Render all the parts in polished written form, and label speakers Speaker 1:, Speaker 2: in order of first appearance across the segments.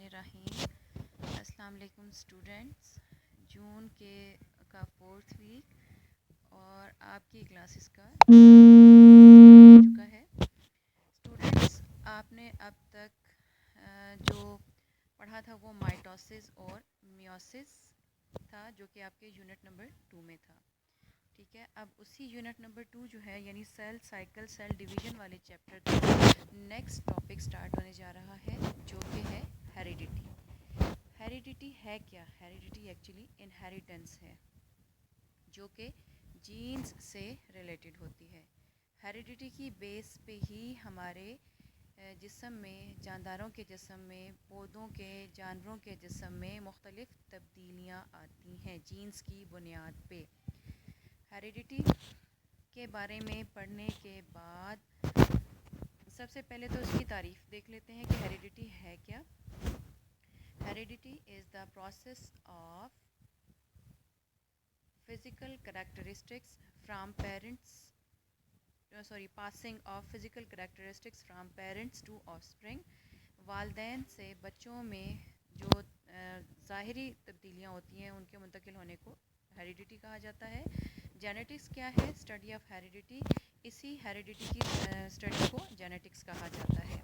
Speaker 1: बिस्मिल्लाहिर्रहमानिर्रहीम। अस्सलाम वालेकुम स्टूडेंट्स। जून का 4th वीक और आपकी क्लासेस का स्टार्ट हो चुका है। स्टूडेंट्स, आपने अब तक जो पढ़ा था वो माइटोसिस और मियोसिस था, जो कि आपके यूनिट नंबर 2 में था। ठीक है, अब उसी यूनिट नंबर 2 जो है यानी सेल साइकिल सेल डिवीज़न वाले चैप्टर का नेक्स्ट टॉपिक स्टार्ट होने जा रहा है, जो कि है हेरिडिटी। हेरिडिटी है क्या? हेरिडिटी एक्चुअली इनहेरिटेंस है, जो कि जीन्स से रिलेटेड होती है। हेरिडिटी की बेस पे ही हमारे जिस्म में, जानदारों के जिस्म में, पौधों के, जानवरों के जिस्म में मुख्तलिफ़ तब्दीलियाँ आती हैं जीन्स की बुनियाद पे। हेरिडिटी के बारे में पढ़ने के बाद सबसे पहले तो इसकी तारीफ़ देख लेते हैं कि हेरिडिटी है क्या। Heredity is the process of physical characteristics from parents passing of physical characteristics from parents to offspring. वालदैन से बच्चों में जो ज़ाहिरी तब्दीलियाँ होती हैं उनके मुंतकिल होने को हेरिडिटी कहा जाता है। जेनेटिक्स क्या है? Study of heredity. इसी हेरिडिटी की स्टडी को जेनेटिक्स कहा जाता है।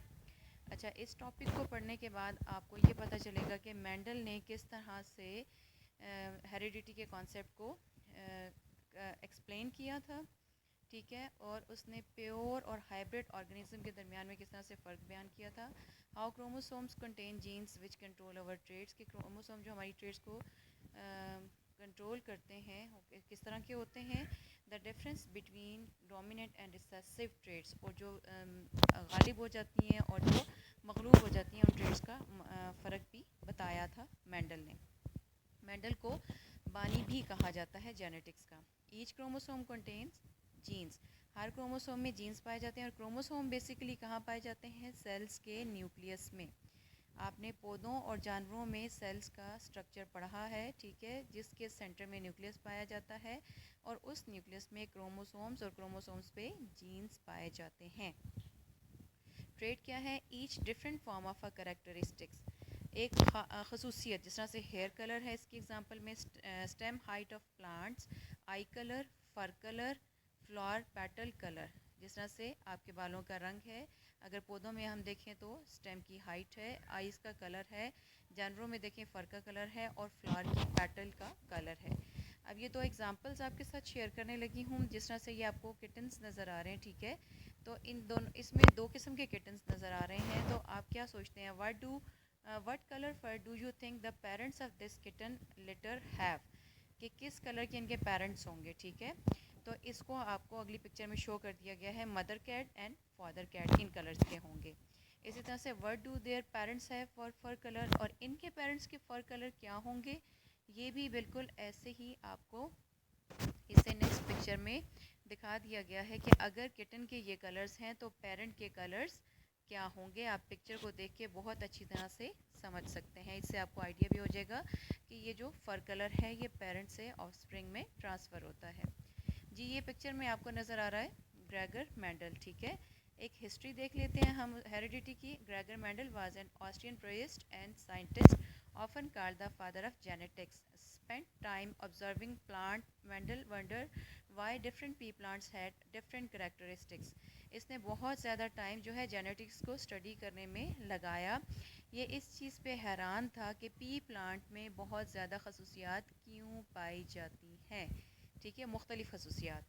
Speaker 1: अच्छा, इस टॉपिक को पढ़ने के बाद आपको ये पता चलेगा कि मेंडल ने किस तरह से हेरिडिटी के कॉन्सेप्ट को एक्सप्लेन किया था। ठीक है, और उसने प्योर और हाइब्रिड ऑर्गेनिज्म के दरमियान में किस तरह से फ़र्क बयान किया था। How chromosomes contain genes which control our traits, के क्रोमोसोम जो हमारी ट्रेड्स को कंट्रोल करते हैं किस तरह के होते हैं। The difference between dominant and recessive traits, और जो गालिब हो जाती हैं और जो मगलूब हो जाती हैं उन ट्रेड्स का फ़र्क भी बताया था मेंडल ने। मेंडल को बानी भी कहा जाता है जेनेटिक्स का। ईच क्रोमोसोम कंटेन्स जीन्स, हर क्रोमोसोम में जीन्स पाए जाते हैं। और क्रोमोसोम बेसिकली कहाँ पाए जाते हैं? सेल्स के न्यूक्लियस में। आपने पौधों और जानवरों में सेल्स का स्ट्रक्चर पढ़ा है, ठीक है, जिसके सेंटर में न्यूक्लियस पाया जाता है और उस न्यूक्लियस में क्रोमोसोम्स और क्रोमोसोम्स पे जीन्स पाए जाते हैं। ट्रेट क्या है? Each different form of a characteristics, एक खसूसियत, जिस तरह से हेयर कलर है इसकी एग्जांपल में, stem height of plants, eye colour, fur colour, flower petal colour, जिस तरह से आपके बालों का रंग है। अगर पौधों में हम देखें तो स्टेम की हाइट है, आइज़ का कलर है, जानवरों में देखें फर का कलर है और फ्लावर की पेटल का कलर है। अब ये दो एग्जांपल्स आपके साथ शेयर करने लगी हूँ। जिस तरह से ये आपको किटन्स नज़र आ रहे हैं, ठीक है, तो इन दोनों, इसमें दो किस्म के किटन्स नज़र आ रहे हैं। तो आप क्या सोचते हैं? What colour fur do you think the parents of this kitten later have, कि किस कलर के इनके पेरेंट्स होंगे। ठीक है, तो इसको आपको अगली पिक्चर में शो कर दिया गया है। Mother cat and father cat in colours के होंगे। इसी तरह से what do their parents have for fur colour, और इनके पेरेंट्स के फर कलर क्या होंगे। ये भी बिल्कुल ऐसे ही आपको इससे नेक्स्ट पिक्चर में दिखा दिया गया है कि अगर किटन के ये कलर्स हैं तो पेरेंट के कलर्स क्या होंगे। आप पिक्चर को देख के बहुत अच्छी तरह से समझ सकते हैं। इससे आपको आइडिया भी हो जाएगा कि ये जो फर कलर है ये पेरेंट से ऑफस्प्रिंग में ट्रांसफ़र होता है। जी, ये पिक्चर में आपको नज़र आ रहा है ग्रेगर मेंडल। ठीक है, एक हिस्ट्री देख लेते हैं हम हेरिडिटी की। Gregor Mendel was an Austrian priest and scientist often called the father of genetics. Spent time observing plant. Mendel wondered why different pea plants had different characteristics. इसने बहुत ज़्यादा टाइम जो है जेनेटिक्स को स्टडी करने में लगाया। ये इस चीज़ पे हैरान था कि पी प्लांट में बहुत ज़्यादा खसूसियात क्यों पाई जाती हैं। ठीक है, मुख्तलिफ़ खसूसियात,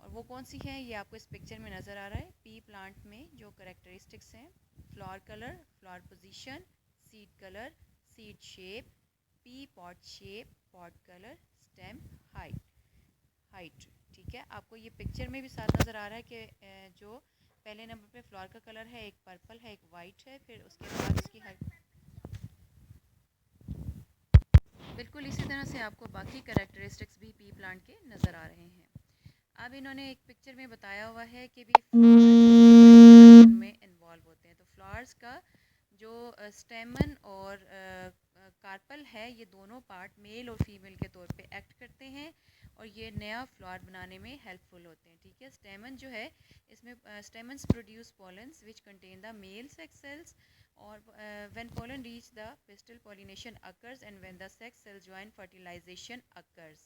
Speaker 1: और वो कौन सी हैं ये आपको इस पिक्चर में नज़र आ रहा है। पी प्लांट में जो करेक्टरिस्टिक्स हैं, flower colour, flower position, seed colour, seed shape, P pot shape, pot colour, stem height. ठीक है, आपको ये पिक्चर में भी साथ नज़र आ रहा है कि जो पहले नंबर पे फ्लावर का कलर है, एक पर्पल है, एक वाइट है, फिर उसके बाद इसकी हाइट। बिल्कुल इसी तरह से आपको बाकी कैरेक्टरिस्टिक्स भी पी प्लांट के नज़र आ रहे हैं। अब इन्होंने एक पिक्चर में बताया हुआ है कि भी फ्लावर्स में इन्वॉल्व होते हैं। तो फ्लावर्स का जो स्टेमन और कार्पल है, ये दोनों पार्ट मेल और फीमेल के तौर पे एक्ट करते हैं और ये नया फ्लावर बनाने में हेल्पफुल होते हैं। ठीक है, स्टेमन जो है, इसमें stamens produce pollens which contain the male sex cells, اور when pollen reach the pistil pollination occurs and when the sex cell join fertilization occurs.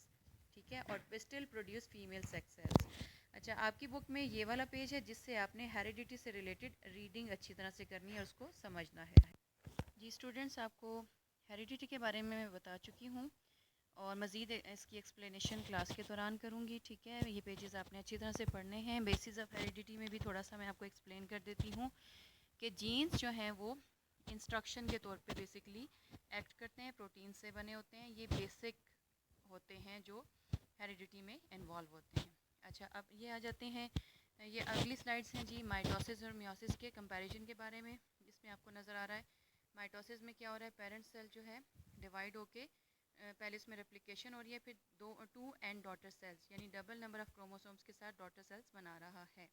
Speaker 1: ٹھیک ہے. اور pistil produce female sex cells. اچھا آپ کی بک میں یہ والا پیج ہے جس سے آپ نے ہیریڈیٹی سے ریلیٹڈ ریڈنگ اچھی طرح سے کرنی ہے اور اس کو سمجھنا ہے. جی اسٹوڈنٹس آپ کو ہیریڈیٹی کے بارے میں بتا چکی ہوں اور مزید اس کی ایکسپلینیشن کلاس کے دوران کروں گی. ٹھیک ہے. یہ پیجز آپ نے اچھی طرح سے پڑھنے ہیں. بیسز آف ہیریڈیٹی میں بھی تھوڑا سا میں آپ کو ایکسپلین کر دیتی ہوں کہ جینز جو ہیں وہ انسٹرکشن کے طور پہ بیسکلی ایکٹ کرتے ہیں. پروٹین سے بنے ہوتے ہیں. یہ بیسک ہوتے ہیں جو ہیریڈیٹی میں انوالو ہوتے ہیں. اچھا اب یہ آ جاتے ہیں, یہ اگلی سلائڈس ہیں جی مائٹوسس اور میوسس کے کمپیریزن کے بارے میں, جس میں آپ کو نظر آ رہا ہے مائٹوسس میں کیا ہو رہا ہے, پیرنٹ سیل جو ہے ڈیوائڈ ہو کے پہلے اس میں ریپلیکیشن ہو رہی ہے, پھر 2 اینڈ ڈاٹر سیلس یعنی ڈبل نمبر آف کروموسومس کے ساتھ ڈاٹر سیلس بنا رہا ہے.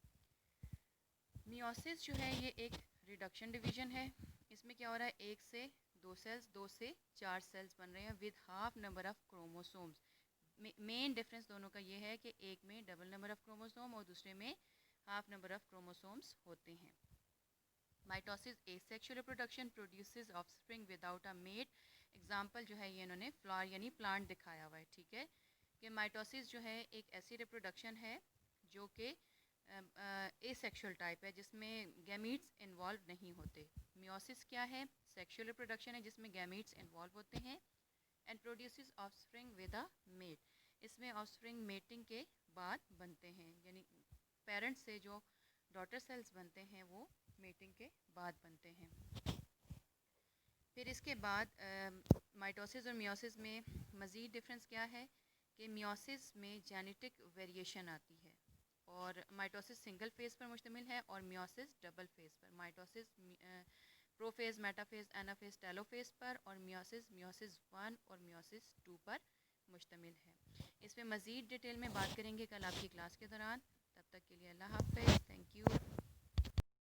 Speaker 1: میوسس جو ہے یہ ایک ریڈکشن ڈویژن ہے. اس میں کیا ہو رہا ہے, 1 سے 2 سیلس, 2 سے 4 سیلس بن رہے ہیں with half number of chromosomes. Main difference دونوں کا یہ ہے کہ ایک میں ڈبل نمبر آف کروموسوم اور دوسرے میں ہاف نمبر آف کروموسومس ہوتے ہیں. Mitosis asexual reproduction produces offspring without a mate. Example جو ہے یہ انہوں نے فلاور یعنی پلانٹ دکھایا ہوا ہے. ٹھیک ہے کہ مائٹوسس جو ہے ایک ایسی ریپروڈکشن ہے جو کہ اے سیکشول ٹائپ ہے جس میں گیمیٹس انوالو نہیں ہوتے. میوسس کیا ہے, سیکشول ریپروڈکشن ہے جس میں گیمیٹس انوالو ہوتے ہیں. And produces offspring with a mate. اس میں آف اسپرنگ میٹنگ کے بعد بنتے ہیں, یعنی پیرنٹ سے جو ڈاٹر سیلس بنتے ہیں وہ میٹنگ کے بعد بنتے ہیں. پھر اس کے بعد مائٹوسس اور میوسس میں مزید ڈفرینس کیا ہے کہ میوسس میں جینیٹک ویریشن آتی ہے اور مائٹوسس سنگل فیز پر مشتمل ہے اور میوسس ڈبل فیز پر. مائٹوسس پرو فیز, میٹا فیز, اینافیز, ٹیلوفیز پر, اور میوسس 1 اور میوسس 2 پر مشتمل ہے. اس میں مزید ڈیٹیل میں بات کریں گے کل آپ کی کلاس کے دوران. تب تک کے لیے اللہ حافظ. Thank you.